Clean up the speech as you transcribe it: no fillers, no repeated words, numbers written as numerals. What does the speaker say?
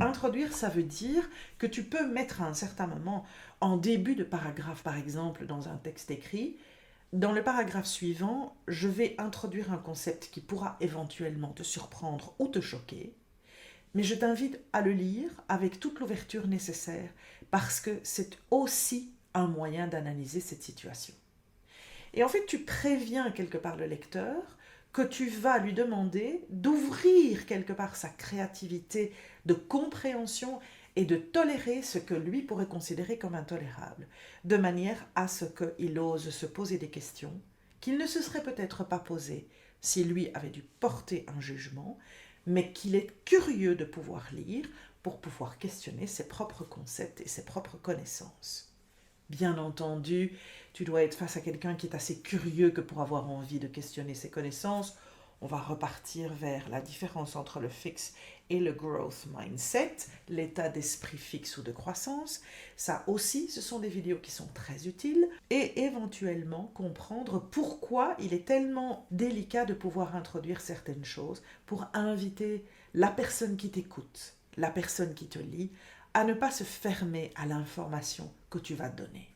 Introduire, ça veut dire que tu peux mettre à un certain moment, en début de paragraphe par exemple, dans un texte écrit, dans le paragraphe suivant, je vais introduire un concept qui pourra éventuellement te surprendre ou te choquer, mais je t'invite à le lire avec toute l'ouverture nécessaire parce que c'est aussi un moyen d'analyser cette situation. Et en fait, tu préviens quelque part le lecteur que tu vas lui demander d'ouvrir quelque part sa créativité de compréhension et de tolérer ce que lui pourrait considérer comme intolérable, de manière à ce qu'il ose se poser des questions qu'il ne se serait peut-être pas posées si lui avait dû porter un jugement, mais qu'il est curieux de pouvoir lire pour pouvoir questionner ses propres concepts et ses propres connaissances. Bien entendu, tu dois être face à quelqu'un qui est assez curieux que pour avoir envie de questionner ses connaissances. On va repartir vers la différence entre le fixe et le growth mindset, l'état d'esprit fixe ou de croissance. Ça aussi, ce sont des vidéos qui sont très utiles. Et éventuellement comprendre pourquoi il est tellement délicat de pouvoir introduire certaines choses pour inviter la personne qui t'écoute, la personne qui te lit, à ne pas se fermer à l'information que tu vas donner.